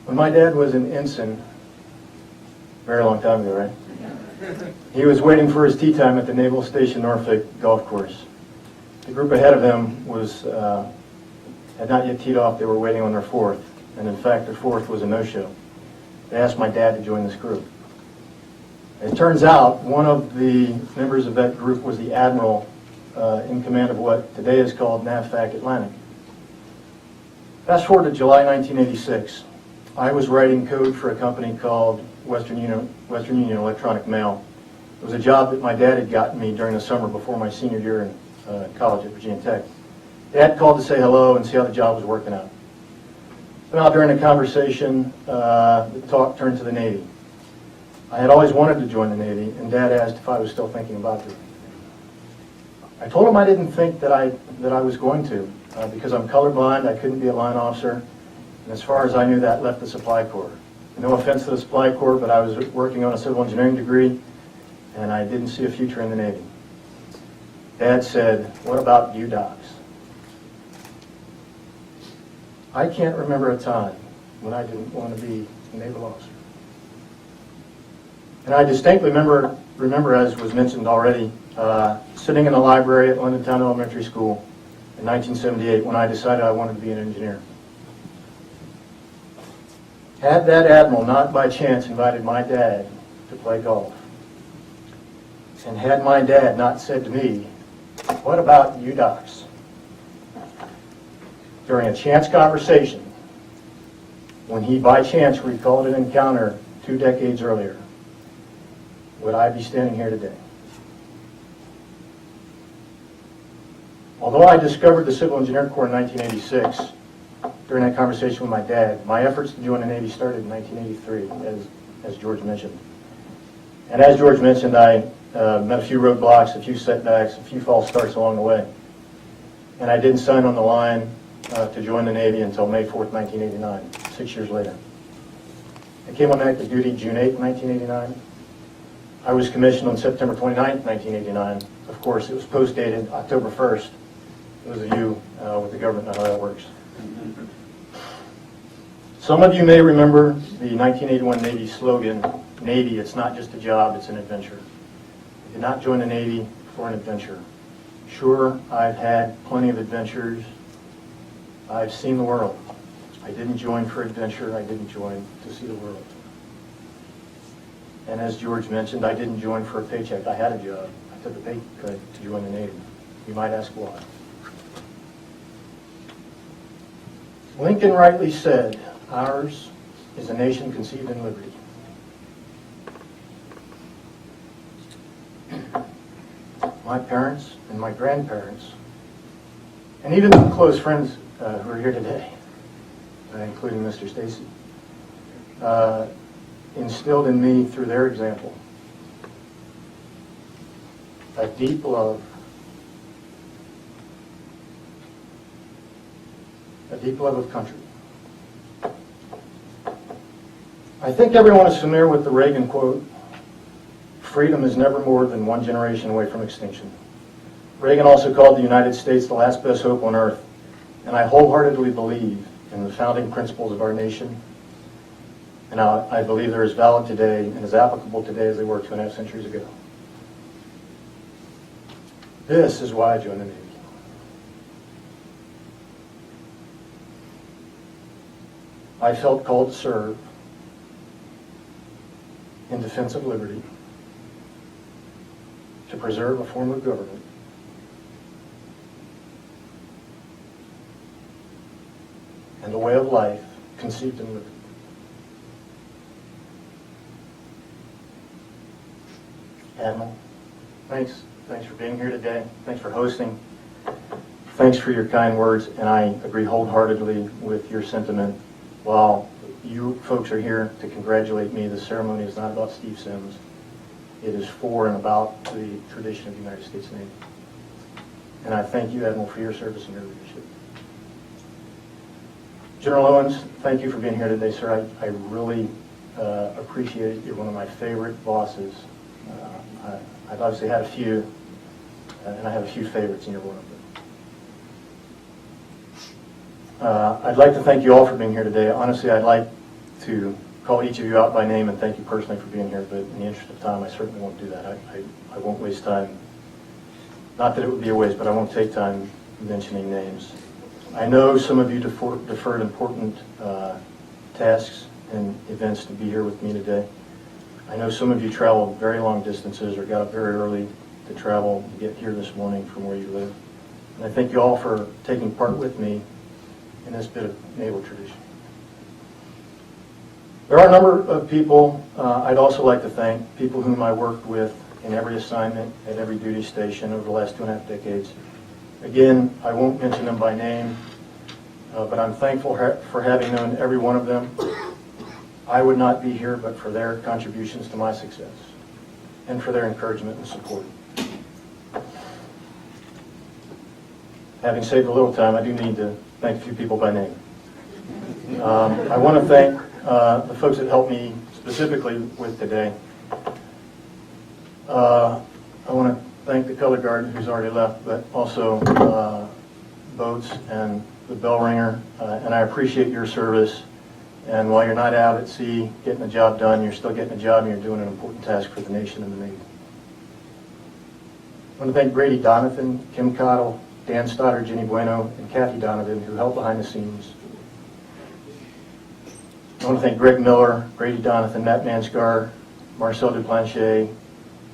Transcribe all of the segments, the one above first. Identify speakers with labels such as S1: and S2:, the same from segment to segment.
S1: When my dad was an ensign, very long time ago, right? He was waiting for his tea time at the Naval Station Norfolk golf course. The group ahead of him had not yet teed off. They were waiting on their fourth, and in fact, their fourth was a no-show. They asked my dad to join this group. It turns out one of the members of that group was the admiral in command of what today is called NAVFAC Atlantic. Fast forward to July 1986. I was writing code for a company called Western Union Electronic Mail. It was a job that my dad had gotten me during the summer before my senior year in college at Virginia Tech. Dad called to say hello and see how the job was working out. Well, during the conversation, the talk turned to the Navy. I had always wanted to join the Navy, and Dad asked if I was still thinking about it. I told him I didn't think that I was going to, because I'm colorblind. I couldn't be a line officer, and as far as I knew, that left the Supply Corps. No offense to the Supply Corps, but I was working on a civil engineering degree, and I didn't see a future in the Navy. Dad said, "What about you, Docs?" I can't remember a time when I didn't want to be a naval officer. And I distinctly remember, as was mentioned already, sitting in the library at London Town Elementary School in 1978 when I decided I wanted to be an engineer. Had that admiral not by chance invited my dad to play golf, and had my dad not said to me, "What about you, Docs?" during a chance conversation, when he by chance recalled an encounter 2 decades earlier, would I be standing here today? Although I discovered the Civil Engineer Corps in 1986, during that conversation with my dad, my efforts to join the Navy started in 1983, as George mentioned. And as George mentioned, I met a few roadblocks, a few setbacks, a few false starts along the way. And I didn't sign on the line to join the Navy until May 4th, 1989, 6 years later. I came on active duty June 8th, 1989. I was commissioned on September 29th, 1989. Of course, it was post-dated October 1st. Those of you with the government know how that works. Some of you may remember the 1981 Navy slogan, "Navy, it's not just a job, it's an adventure." I did not join the Navy for an adventure. Sure, I've had plenty of adventures. I've seen the world. I didn't join for adventure. I didn't join to see the world. And as George mentioned, I didn't join for a paycheck. I had a job. I took a pay cut to join the Navy. You might ask why. Lincoln rightly said, "Ours is a nation conceived in liberty." My parents and my grandparents, and even some close friends who are here today, including Mr. Stacy, instilled in me through their example a deep love, of country. I think everyone is familiar with the Reagan quote, "Freedom is never more than one generation away from extinction." Reagan also called the United States the last best hope on earth, and I wholeheartedly believe in the founding principles of our nation, and I believe they're as valid today and as applicable today as they were 2.5 centuries ago. This is why I joined the Navy. I felt called to serve in defense of liberty, to preserve a form of government, and a way of life conceived in liberty. Admiral, thanks for being here today. Thanks for hosting. Thanks for your kind words, and I agree wholeheartedly with your sentiment. While you folks are here to congratulate me, the ceremony is not about Steve Sims. It is for and about the tradition of the United States Navy. And I thank you, Admiral, for your service and your leadership. General Owens, thank you for being here today, sir. I really appreciate it. You're one of my favorite bosses. I've obviously had a few, and I have a few favorites, and you're one of them. I'd like to thank you all for being here today. Honestly, I'd like to call each of you out by name and thank you personally for being here, but in the interest of time, I certainly won't do that. I won't waste time. Not that it would be a waste, but I won't take time mentioning names. I know some of you deferred important tasks and events to be here with me today. I know some of you traveled very long distances or got up very early to travel to get here this morning from where you live. And I thank you all for taking part with me in this bit of naval tradition. There are a number of people I'd also like to thank, people whom I worked with in every assignment at every duty station over the last 2.5 decades. Again, I won't mention them by name, but I'm thankful for having known every one of them. I would not be here but for their contributions to my success and for their encouragement and support. Having saved a little time, I do need to thank a few people by name. I want to thank the folks that helped me specifically with today. I want to thank the color guard who's already left, but also Boats and the bell ringer, and I appreciate your service. And while you're not out at sea getting the job done, you're still getting a job and you're doing an important task for the nation and the Navy. I want to thank Grady Donovan, Kim Cottle, Dan Stoddard, Jenny Bueno, and Kathy Donovan, who helped behind the scenes. I want to thank Greg Miller, Grady Donovan, Matt Manskar, Marcel Duplanche,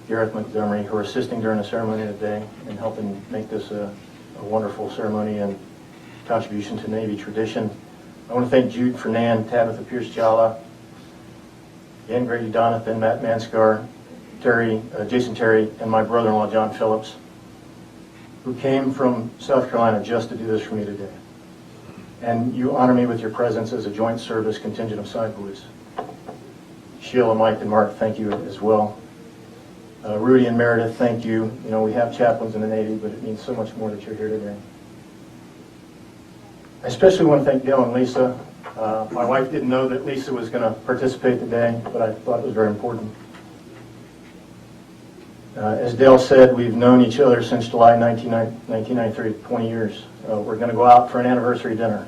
S1: Gareth Montgomery, who are assisting during the ceremony today and helping make this a wonderful ceremony and contribution to Navy tradition. I want to thank Jude Fernand, Tabitha Pierce-Jala, again Grady Donovan, Matt Manskar, Jason Terry, and my brother-in-law John Phillips, who came from South Carolina just to do this for me today. And you honor me with your presence as a joint service contingent of side boys. Sheila, Mike, and Mark, thank you as well. Rudy and Meredith, thank you. You know, we have chaplains in the Navy, but it means so much more that you're here today. I especially want to thank Dale and Lisa. My wife didn't know that Lisa was going to participate today, but I thought it was very important. As Dale said, we've known each other since July 1993, 20 years. We're going to go out for an anniversary dinner.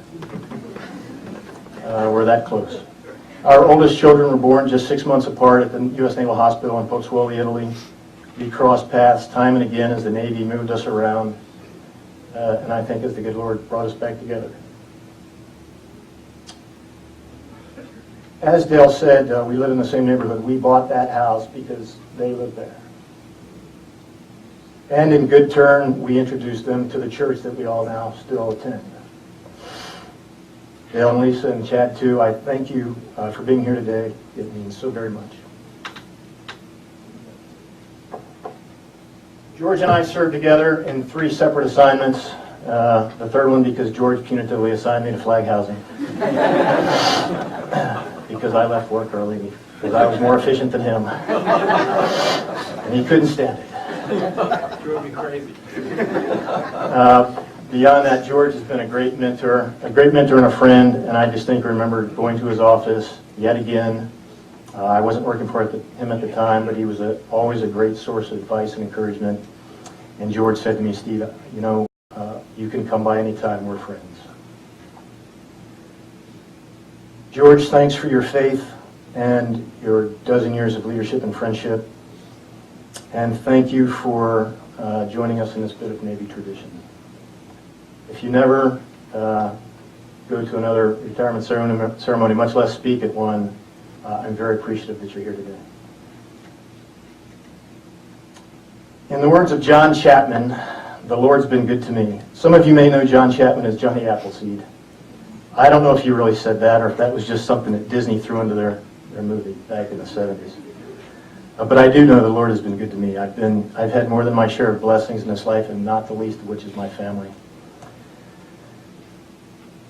S1: We're that close. Our oldest children were born just 6 months apart at the U.S. Naval Hospital in Pozzuoli, Italy. We crossed paths time and again as the Navy moved us around, and I think as the good Lord brought us back together. As Dale said, we live in the same neighborhood. We bought that house because they lived there. And in good turn, we introduced them to the church that we all now still attend. Dale and Lisa and Chad too, I thank you for being here today. It means so very much. George and I served together in 3 separate assignments. The third one because George punitively assigned me to flag housing. Because I left work early, because I was more efficient than him. And he couldn't stand it.
S2: Drove me crazy.
S1: Beyond that, George has been a great mentor and a friend, and I distinctly remember going to his office yet again. I wasn't working for him at the time, but he was always a great source of advice and encouragement. And George said to me, Steve, you know, you can come by anytime, we're friends. George, thanks for your faith and your dozen years of leadership and friendship. And thank you for joining us in this bit of Navy tradition. If you never go to another retirement ceremony, much less speak at one, I'm very appreciative that you're here today. In the words of John Chapman, the Lord's been good to me. Some of you may know John Chapman as Johnny Appleseed. I don't know if he really said that or if that was just something that Disney threw into their movie back in the 70s. But I do know the Lord has been good to me. I've had more than my share of blessings in this life, and not the least of which is my family.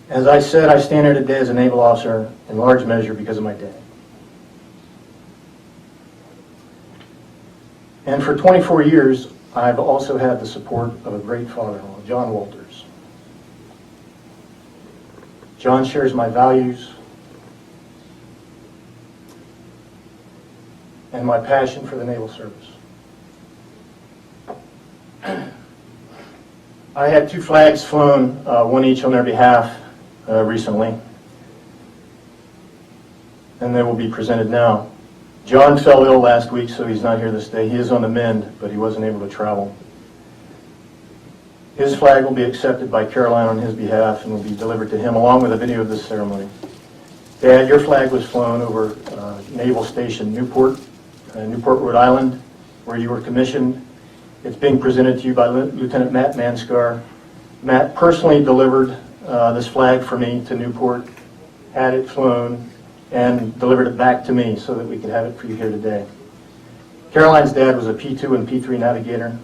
S1: As I said, I stand here today as a naval officer in large measure because of my dad. And for 24 years, I've also had the support of a great father-in-law, John Walters. John shares my values and my passion for the naval service. I had 2 flags flown, one each on their behalf recently. and they will be presented now. John fell ill last week, so he's not here this day. He is on the mend, but he wasn't able to travel. His flag will be accepted by Caroline on his behalf and will be delivered to him along with a video of this ceremony. Dad, your flag was flown over Naval Station Newport, Rhode Island, where you were commissioned. It's being presented to you by Lieutenant Matt Manskar. Matt personally delivered this flag for me to Newport, had it flown, and delivered it back to me so that we could have it for you here today. Caroline's dad was a P2 and P3 navigator.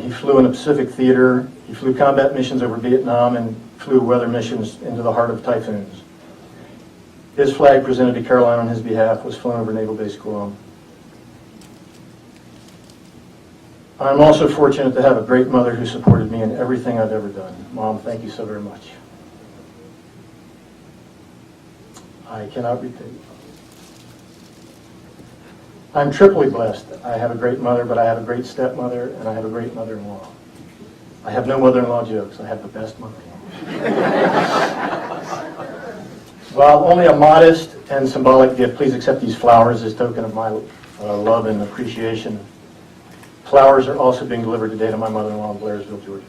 S1: He flew in the Pacific Theater. He flew combat missions over Vietnam and flew weather missions into the heart of typhoons. His flag presented to Caroline on his behalf was flown over Naval Base Guam. I'm also fortunate to have a great mother who supported me in everything I've ever done. Mom, thank you so very much. I cannot repay. I'm triply blessed. I have a great mother, but I have a great stepmother, and I have a great mother-in-law. I have no mother-in-law jokes. I have the best mother-in-law. While only a modest and symbolic gift, please accept these flowers as token of my love and appreciation. Flowers are also being delivered today to my mother-in-law in Blairsville, Georgia.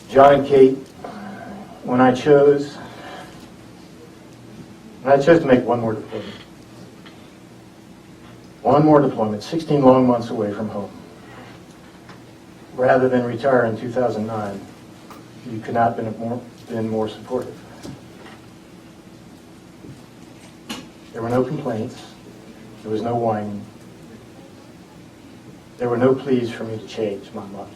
S1: John and Kate, when I chose to make one more deployment, 16 long months away from home, rather than retire in 2009, you could not have been more supportive. There were no complaints. There was no whining. There were no pleas for me to change my mind.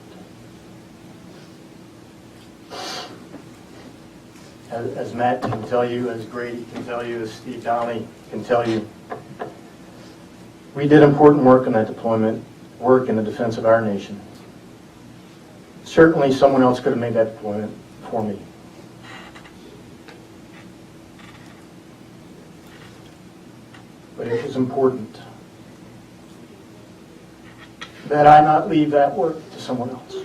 S1: As Matt can tell you, as Grady can tell you, as Steve Donnelly can tell you, we did important work on that deployment, work in the defense of our nation. Certainly someone else could have made that deployment for me. But it was important that I not leave that work to someone else.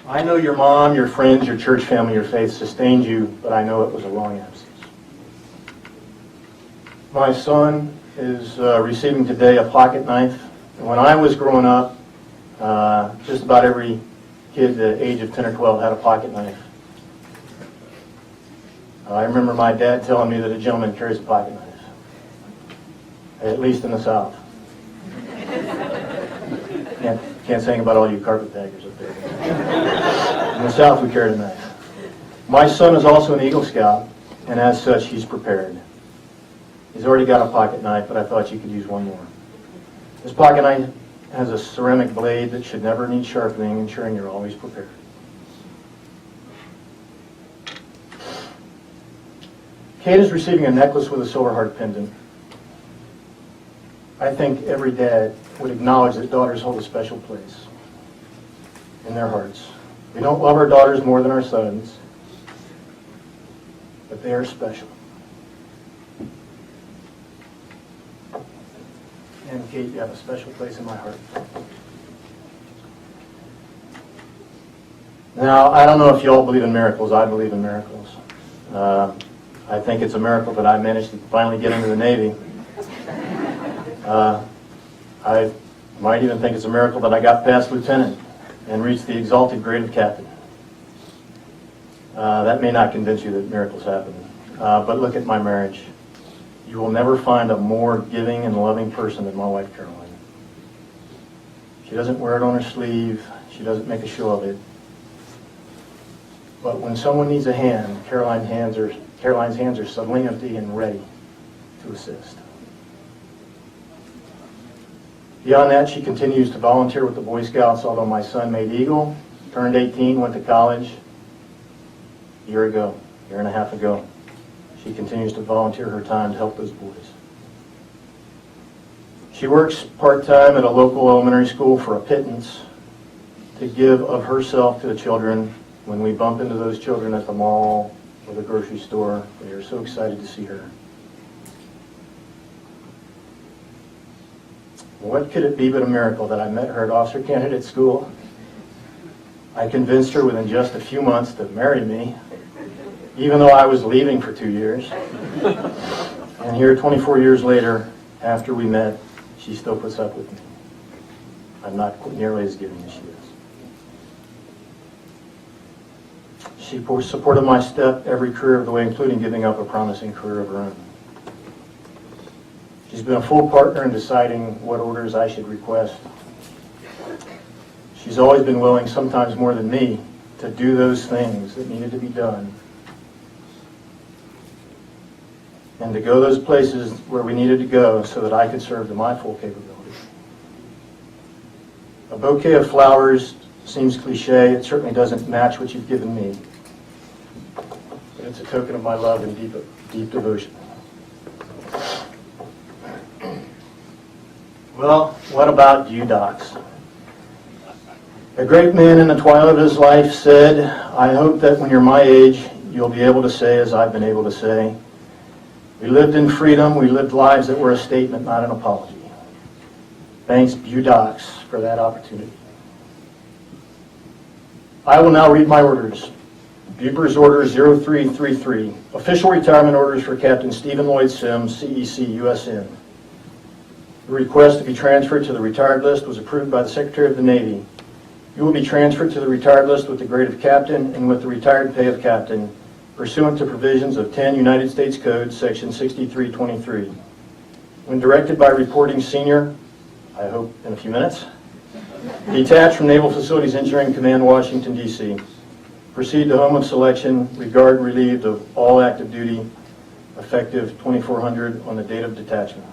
S1: I know your mom, your friends, your church family, your faith sustained you, but I know it was a long absence. My son is receiving today a pocket knife. And when I was growing up, just about every kid at the age of 10 or 12 had a pocket knife. I remember my dad telling me that a gentleman carries a pocket knife, at least in the South. Can't say anything about all you carpetbaggers up there. In the South, we carried a knife. My son is also an Eagle Scout, and as such, he's prepared. He's already got a pocket knife, but I thought you could use one more. This pocket knife has a ceramic blade that should never need sharpening, ensuring you're always prepared. Kate is receiving a necklace with a silver heart pendant. I think every dad would acknowledge that daughters hold a special place in their hearts. We don't love our daughters more than our sons, but they are special. And Kate, you have a special place in my heart. Now, I don't know if you all believe in miracles. I believe in miracles. I think it's a miracle that I managed to finally get into the Navy. I might even think it's a miracle that I got past lieutenant and reached the exalted grade of captain. That may not convince you that miracles happen, but look at my marriage. You will never find a more giving and loving person than my wife, Caroline. She doesn't wear it on her sleeve. She doesn't make a show of it. But when someone needs a hand, Caroline's hands are suddenly empty and ready to assist. Beyond that, she continues to volunteer with the Boy Scouts, although my son made Eagle, turned 18, went to college a year and a half ago. She continues to volunteer her time to help those boys. She works part-time at a local elementary school for a pittance to give of herself to the children. When we bump into those children at the mall or the grocery store, they are so excited to see her. What could it be but a miracle that I met her at Officer Candidate School? I convinced her within just a few months to marry me, even though I was leaving for 2 years. And here, 24 years later, after we met, she still puts up with me. I'm not nearly as giving as she is. She supported my step every career of the way, including giving up a promising career of her own. She's been a full partner in deciding what orders I should request. She's always been willing, sometimes more than me, to do those things that needed to be done and to go those places where we needed to go so that I could serve to my full capability. A bouquet of flowers seems cliche. It certainly doesn't match what you've given me. But it's a token of my love and deep devotion. Well, what about you, docs? A great man in the twilight of his life said, I hope that when you're my age, you'll be able to say, as I've been able to say, we lived in freedom, we lived lives that were a statement, not an apology. Thanks, you docs, for that opportunity. I will now read my orders. Buber's Order 0333, official retirement orders for Captain Stephen Lloyd Sims, CEC, USN. The request to be transferred to the retired list was approved by the Secretary of the Navy. You will be transferred to the retired list with the grade of captain and with the retired pay of captain, pursuant to provisions of 10 United States Code, Section 6323. When directed by reporting senior, I hope in a few minutes, detached from Naval Facilities Engineering Command, Washington, D.C. Proceed to home of selection, regard relieved of all active duty, effective 2400 on the date of detachment.